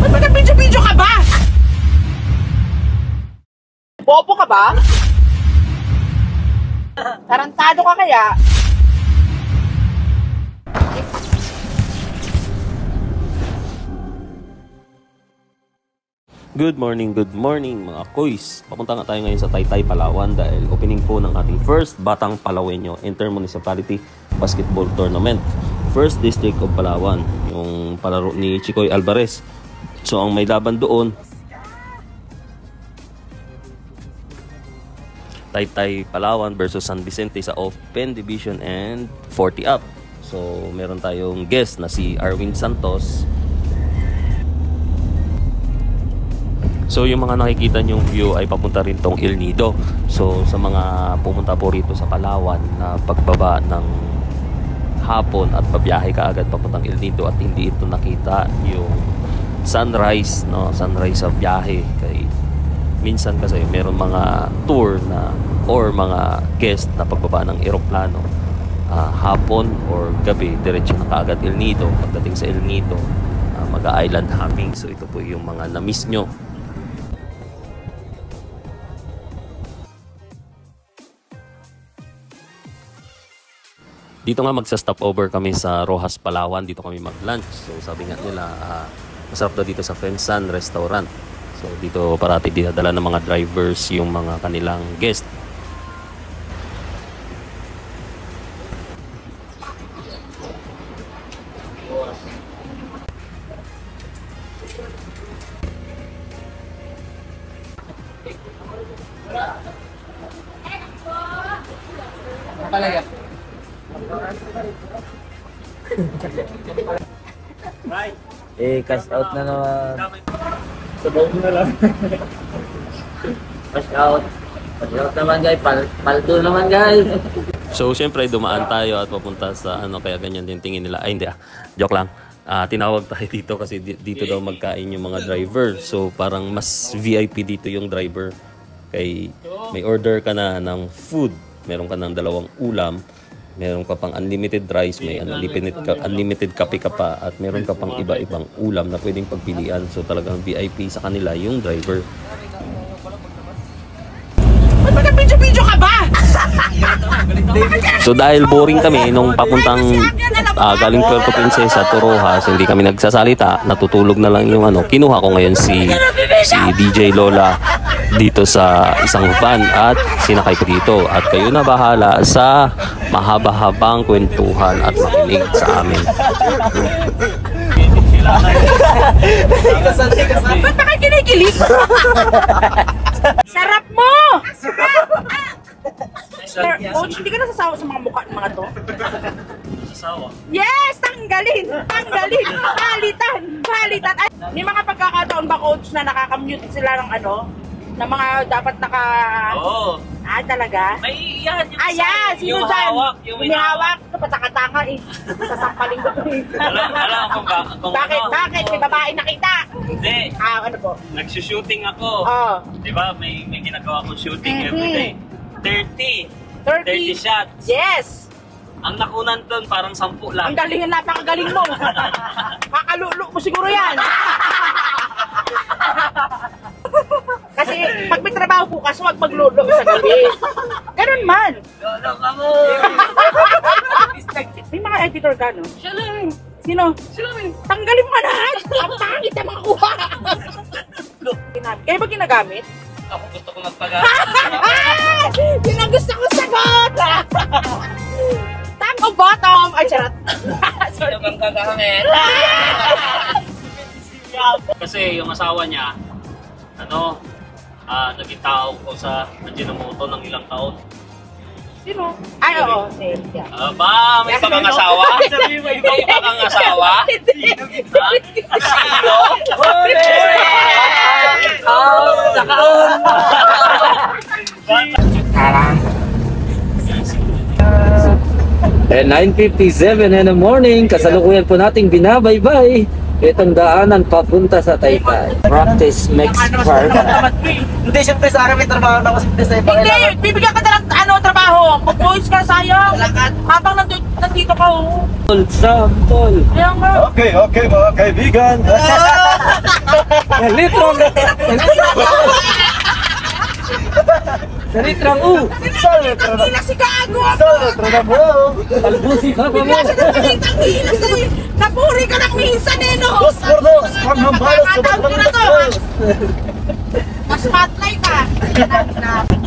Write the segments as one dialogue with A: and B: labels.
A: Ba't nag-video-video ka ba? Bobo ka ba? Tarantado ka kaya?
B: Good morning mga koys. Papunta nga tayo ngayon sa Taytay, Palawan dahil opening po ng ating first Batang Palaweño Intermunicipality Basketball Tournament. First District of Palawan, yung palaro ni Chicoy Alvarez. So ang may laban doon, Taytay, Palawan versus San Vicente sa Open Division and 40 up. So meron tayong guest na si Arwin Santos. So yung mga nakikita nyong view ay papunta rin tong El Nido. So sa mga pumunta po rito sa Palawan na pagbaba ng hapon at pabiyahe ka agad papuntang El Nido at hindi ito nakita yung sunrise, no? Sunrise sa biyahe. Kay minsan kasi meron mga tour na or mga guest na pagbaba ng eroplano hapon or gabi, diretso na kaagad El Nido. Pagdating sa El Nido, mag-island hopping. So ito po yung mga na-miss nyo. Dito nga magsa-stop over kami sa Rojas, Palawan. Dito kami mag-lunch. So sabi nga nila, masarap daw dito sa Femsan Restaurant. So dito parati dinadala ng mga drivers yung mga kanilang guest.
A: Palaya.
C: Cash out na naman. Sabaw na lang. Cash out. Cash out naman guys. Paldo naman guys.
B: So syempre dumaan tayo at papunta sa kaya ganyan din tingin nila. Ay hindi joke lang. Tinawag tayo dito kasi dito daw magkain yung mga driver. So parang mas VIP dito yung driver. Kay may order ka na ng food. Meron ka ng 2 ulam. Meron ka pang unlimited rice, may unlimited kape ka pa, at meron ka pang iba-ibang ulam na pwedeng pagpilian. So talagang VIP sa kanila yung driver.
A: Ba't nag-video-video ka ba?
B: So dahil boring kami nung papuntang galing Puerto Princesa to Rojas, hindi kami nagsasalita, natutulog na lang yung kinuha ko ngayon si DJ Lola dito sa isang van at sinakay ko dito at kayo na bahala sa mahaba-habang kwentuhan at makinig sa amin.
A: Ba't ba kayo kinikilig? Sarap mo! Coach, hindi ka nasasawa sa mga mukha ng mga to? Nasasawa? Yes! Tanggalin! Balitan! Ay, may mga pagkakataon ba, coach, na nakakamute sila ng na mga dapat naka... Oo. Talaga?
C: May yan.
A: Yan! Sino dyan? Yung hawak. Patakatanga eh. Sasampalin ko eh.
C: Alam kung
A: Bakit? May babae nakita?
C: Hindi.
A: Ano po?
C: Nagsushooting ako.
A: Oo.
C: Diba? May ginagawa akong shooting everyday. 30 shots.
A: Yes!
C: Ang nakunan doon parang 10 lang.
A: Ang galing, napakagaling mo. Kakalulo mo siguro yan. Kasi pag may trabaho bukas, huwag maglulo sa gabi. Ganun man.
C: Lolo ka mo!
A: May mga editor ka, no?
C: Siya lang!
A: Sino?
C: Siya lang!
A: Tanggalin mo na lahat! Ang pangit na mga kuha! Kaya ba ginagamit?
C: Ako gusto ko magpagamit.
A: Yun ang gusto kong sagot! Top o bottom? Ay, charot.
C: Sino bang gagamit? Kasi yung asawa niya, naging tao ko sa Ajinomoto ng ilang taon.
A: Sino? Ay, oo. May
C: iba kang asawa? May iba kang asawa? Sino? Nakaon!
D: 9:57 in the morning, kasalukuyan po nating binabaybay itong daanan papunta sa Taytay. Practice makes perfect.
E: Hindi, siyempre sa akin may trabaho na kasi sa ibang
A: Hindi, bibigyan ka na ng trabaho. Mag-voice ka, sayang. Habang nandito ka,
D: Tol, Sam, tol.
A: Ayan nga.
E: Okay, mga kaibigan.
D: Litrong. Sa litrang U.
A: Hila si Gago!
D: Talbusi ka pa mo.
A: Bigla siya nakakitang hilas eh! Napuri ka lang minsan eh, no? Nakakatawag ko na to! Na-spotlight ah!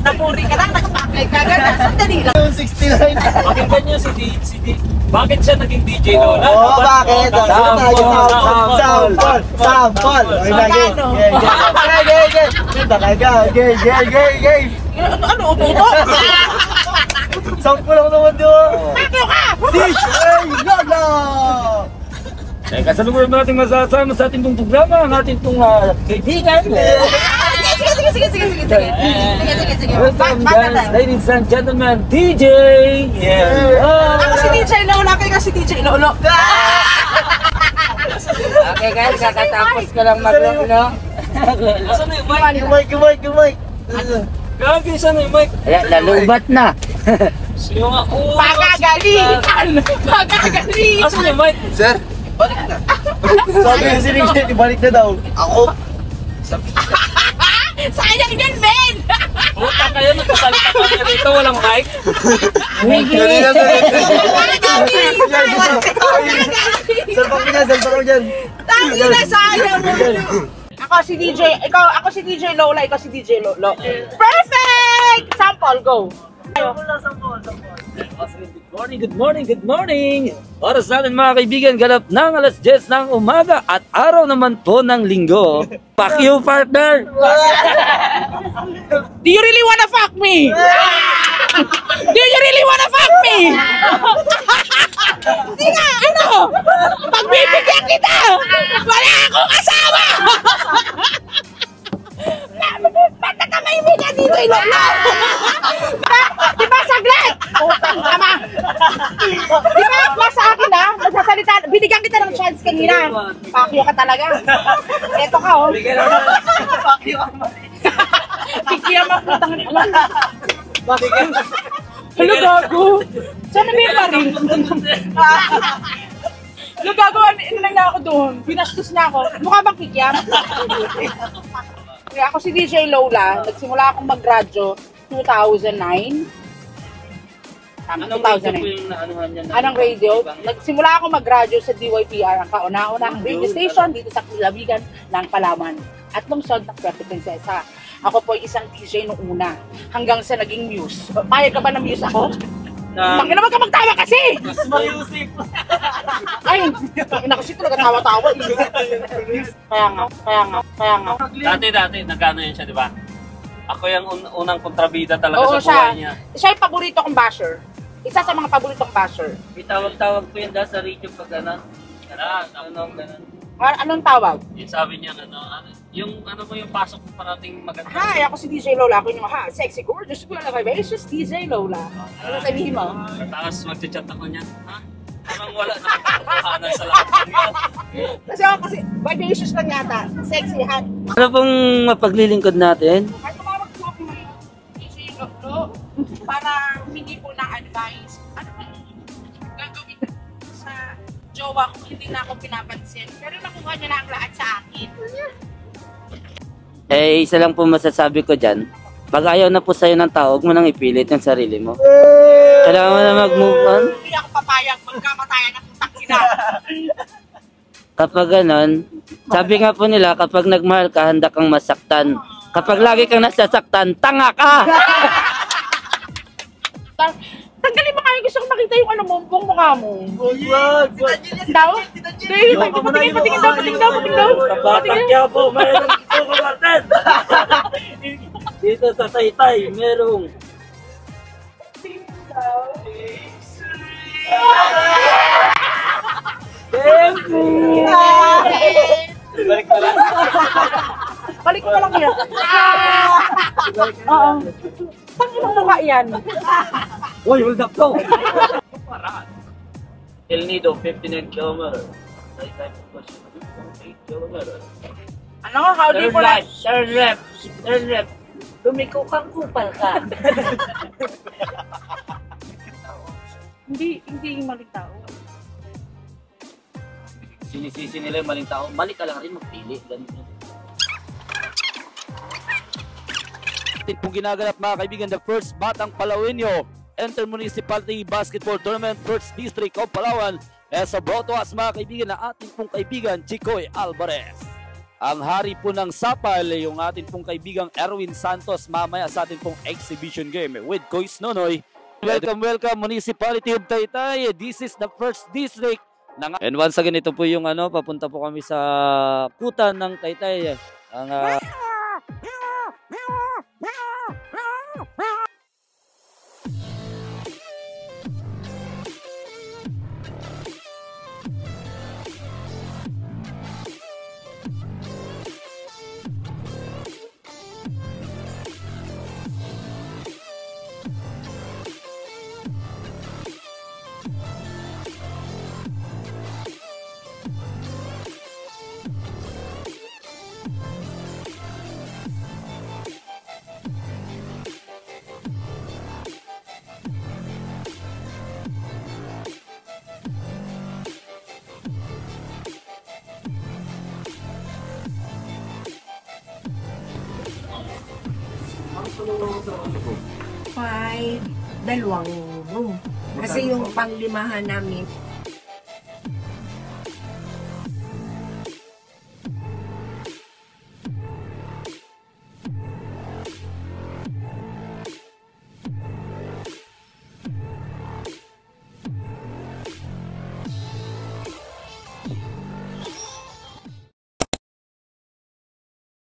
A: Napuri ka lang, nag-spotlight ka agad. Sandali lang.
E: 69.
C: Pakinggan niyo si D. Bakit siya naging DJ Lola?
E: Oo, bakit? Sample. Gay.
A: Ano, upo?
E: Sample lang naman doon.
A: Pakyo ka!
E: DJ Lola!
D: Kasalukuyan mo natin masasama sa ating pong programa, ang ating pong kaibigan.
A: Sige.
D: Welcome guys, ladies and gentlemen, DJ!
A: Ako si DJ Lola, kaya si DJ Lolo.
D: Okay guys, kakatapos ko lang mag-rock, no?
C: Asan na yung mic?
E: Yung mic.
C: Gagi, saan na yung mic?
D: Lalubat na.
C: Sino nga? Oh,
A: Pagagalitan!
C: Asan yung mic?
E: Sir, balik na. Sabi yung sinigit, ibalik na daw. Ako?
A: Sayang yan, men!
C: Puta kayo, nagkasalita ka niya rito, walang mic.
E: Salpak mo dyan.
A: Tangina, sayang mo. Ako si DJ Lola, ikaw si DJ Lolo. Perfect! Sample, go!
D: Good morning! Oras natin mga kaibigan, ganap ng alas 10 ng umaga at araw naman po ng linggo. Fuck you, partner!
A: Do you really wanna fuck me? Do you really wanna fuck me? Hindi nga, ano? Pagbibigyan kita! Wala akong asawa! Ba't nakamay mo ka dito, Lola? Diba saglit? Utang tama! Diba, sa akin ha? Magsasalita, binigyan kita ng chance kanina. Pakyo ka talaga. Eto ka, oh. Pikya maputang nila. Hello, gago. Saan na may parin? Hello, gago. Ano lang na ako doon? Pinastos na ako. Mukha bang pikya? Kaya ako si DJ Lola. Nagsimula akong mag-radyo 2009. Tama, 2009. Anong radio? Nagsimula ako mag-radyo sa DYPR, ang kauna-unahang radio station dito sa Kilabigan ng Palawan. At lungsod ng Puerto Princesa. Ako po ay isang DJ noong una, hanggang sa naging Muse. Payag ka ba ng Muse ako? Bakit naman ka magtawa kasi?
E: Music.
A: Ay, ina kasi talaga tawa-tawa. Kaya nga.
C: Dati, nagkano yun siya, di ba? Ako yung unang kontrabida talaga
A: Oo,
C: sa buhay niya.
A: Siya yung paborito kong basher. Isa sa mga paboritong basher.
D: Itawag-tawag ko yun dahil sa radio pag gano'n.
A: Anong tawag?
C: Yung sabi niya, yung mo yung pasok mo parating maganda.
A: Hi, ako si DJ Lola. Ako yung sexy, gorgeous, vivacious DJ Lola. Ano sabihin mo?
C: Tapos mag-chat ako niya, ha? Parang wala na kakahanan sa lahat.
A: Kasi vivacious lang yata. Sexy, hot.
D: Ano pong mapaglilingkod natin?
A: Ay, tumawag po ako ng DJ Lolo para humingi po ng advice. Ano ba gagawin sa jowa kung hindi na ako pinapansin? Pero nakuha niya na ang lahat sa akin.
D: Isa lang po masasabi ko dyan. Pag ayaw na po sa'yo ng tao, huwag mo nang ipilit yung sarili mo. Kailangan mo na mag-move on.
A: Hindi ako papayag magkamatayan ng putang ina.
D: Kapag ganon, sabi nga po nila, kapag nagmahal ka, handa kang masaktan. Kapag lagi kang nasasaktan, tanga ka!
A: Tanggalin mo kayo, gusto kong makita yung ano mo, buong mukha mo.
E: Wag.
A: Daw? Patingin daw.
D: Batang Quiapo, mayroong dito kumartan! Dito sa Taytay, merong...
A: Balik mo lang yan. Oo. Tangin ang mukha yan.
D: Uy, hold up to!
C: El Nido, 59 kilometers. Taytay po 8 kilometers.
A: Ano nga, how do you pala?
C: Turn left.
D: Lumiko kang kupal ka.
A: Hindi yung maling tao.
D: Sinisisi nila yung maling tao. Mali ka lang rin magpili. Ganito. atin pong ginaganap mga kaibigan, the first Batang Palawenyo Inter-Municipality Basketball Tournament, 1st District of Palawan. As brought to us mga kaibigan na ating pong kaibigan Chicoy Alvarez. Ang hari po ng Sapal yung ating pong kaibigang Erwin Santos mamaya sa ating pong exhibition game with Kois Nonoy. Welcome Municipality of Taytay. This is the 1st District. And once again, ito po yung papunta po kami sa Kuta ng Taytay. Ang
F: Dalawang room. Kasi yung panglimahan namin,